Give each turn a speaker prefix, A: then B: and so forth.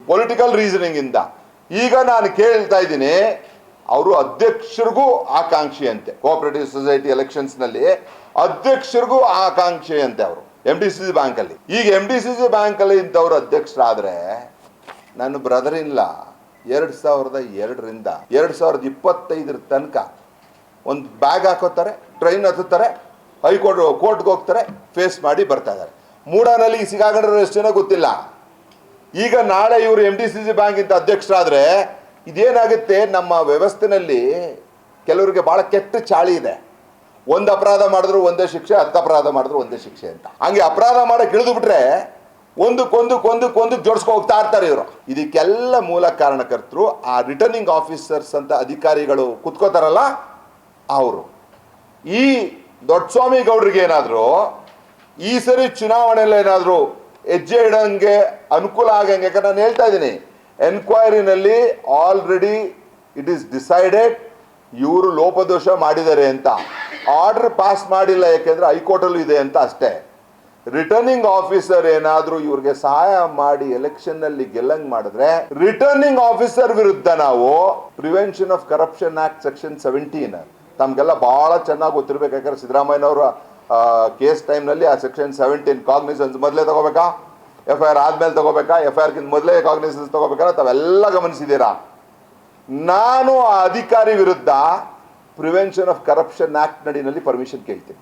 A: Political reasoning ಇಂದ. ಈಗ ನಾನು ಕೇಳ್ತಾ ಇದ್ದೀನಿ, ಅವರು ಅಧ್ಯಕ್ಷರಿಗೂ ಆಕಾಂಕ್ಷಿ ಅಂತೆ, ಕೋಆಪರೇಟಿವ್ ಸೊಸೈಟಿ ಎಲೆಕ್ಷನ್ಸ್ನಲ್ಲಿ ಅಧ್ಯಕ್ಷರಿಗೂ ಆಕಾಂಕ್ಷಿ ಅಂತೆ ಅವರು MDCC ಬ್ಯಾಂಕಲ್ಲಿ. ಈಗ MDCC ಬ್ಯಾಂಕಲ್ಲಿ ಇಂಥವ್ರು ಅಧ್ಯಕ್ಷರಾದರೆ ನನ್ನ ಬ್ರದರ್ ಇಲ್ಲ 2002ರಿಂದ 2025 ತನಕ ಒಂದು ಬ್ಯಾಗ್ ಹಾಕೋತಾರೆ, ಟ್ರೈನ್ ಹತ್ತುತ್ತಾರೆ, ಕೋರ್ಟ್ಗೆ ಹೋಗ್ತಾರೆ, ಫೇಸ್ ಮಾಡಿ ಬರ್ತಾ ಇದ್ದಾರೆ. ಮೂಡಾನಲ್ಲಿ ಸಿಗಾಕೊಂಡಿರೋ ಎಷ್ಟೇನೋ ಗೊತ್ತಿಲ್ಲ. ಈಗ ನಾಳೆ ಇವರು MDCC ಬ್ಯಾಂಕ್ ಇಂತ ಅಧ್ಯಕ್ಷರಾದರೆ ಇದೇನಾಗುತ್ತೆ, ನಮ್ಮ ವ್ಯವಸ್ಥೆನಲ್ಲಿ ಕೆಲವರಿಗೆ ಭಾಳ ಕೆಟ್ಟ ಚಾಳಿ ಇದೆ. ಒಂದು ಅಪರಾಧ ಮಾಡಿದ್ರು ಒಂದೇ ಶಿಕ್ಷೆ, 10 ಅಪರಾಧ ಮಾಡಿದ್ರು ಒಂದೇ ಶಿಕ್ಷೆ ಅಂತ. ಹಂಗೆ ಅಪರಾಧ ಮಾಡಕ್ಕೆ ಇಳಿದು ಬಿಟ್ರೆ ಒಂದಕ್ಕೊಂದು ಜೋಡಿಸ್ಕೊ ಹೋಗ್ತಾ ಇರ್ತಾರೆ ಇವರು. ಇದಕ್ಕೆಲ್ಲ ಮೂಲ ಕಾರಣಕರ್ತರು ಆ ರಿಟರ್ನಿಂಗ್ ಆಫೀಸರ್ಸ್ ಅಂತ ಅಧಿಕಾರಿಗಳು ಕುತ್ಕೋತಾರಲ್ಲ ಅವರು. ಈ ದೊಡ್ಡಸ್ವಾಮಿ ಗೌಡ್ರಿಗೆ ಏನಾದರೂ ಈ ಸರಿ ಚುನಾವಣೆಯಲ್ಲಿ ಏನಾದರೂ ಹೆಜ್ಜೆ ಇಡೋಂಗೆ ಅನುಕೂಲ ಆಗಂಗೆ, ಯಾಕಂದ್ರೆ ನಾನು ಹೇಳ್ತಾ ಇದ್ದೀನಿ, ಎನ್ಕ್ವೈರಿನಲ್ಲಿ ಆಲ್ರೆಡಿ ಇಟ್ ಈಸ್ ಡಿಸೈಡೆಡ್ ಇವರು ಲೋಪದೋಷ ಮಾಡಿದ್ದಾರೆ ಅಂತ. ಆರ್ಡರ್ ಪಾಸ್ ಮಾಡಿಲ್ಲ, ಯಾಕೆಂದರೆ ಹೈಕೋರ್ಟಲ್ಲೂ ಇದೆ ಅಂತ ಅಷ್ಟೇ. ರಿಟರ್ನಿಂಗ್ ಆಫೀಸರ್ ಏನಾದರೂ ಇವ್ರಿಗೆ ಸಹಾಯ ಮಾಡಿ ಎಲೆಕ್ಷನ್ನಲ್ಲಿ ಗೆಲ್ಲಂಗ್ ಮಾಡಿದ್ರೆ ರಿಟರ್ನಿಂಗ್ ಆಫೀಸರ್ ವಿರುದ್ಧ ನಾವು prevention of corruption act section 17 ತಮಗೆಲ್ಲ ಭಾಳ ಚೆನ್ನಾಗಿ ಗೊತ್ತಿರ್ಬೇಕು. ಯಾಕಂದ್ರೆ ಸಿದ್ದರಾಮಯ್ಯನವರ ಕೇಸ್ ಟೈಮ್ನಲ್ಲಿ ಆ ಸೆಕ್ಷನ್ 17 ಕಾಗ್ನಿಸೆನ್ಸ್ ಮೊದಲೇ ತಗೋಬೇಕಾ, FIR ಆದ್ಮೇಲೆ ತಗೋಬೇಕಾ, FIRಗಿಂತ ಮೊದಲೇ ಕಾಗ್ನಿಸೆನ್ಸ್ ತಗೋಬೇಕಾ, ತಾವೆಲ್ಲ ಗಮನಿಸಿದ್ದೀರಾ. ನಾನು ಆ ಅಧಿಕಾರಿ ವಿರುದ್ಧ ಪ್ರಿವೆನ್ಷನ್ ಆಫ್ ಕರಪ್ಷನ್ ಆಕ್ಟ್ ನಡಿನಲ್ಲಿ ಪರ್ಮಿಷನ್ ಕೇಳ್ತೀನಿ.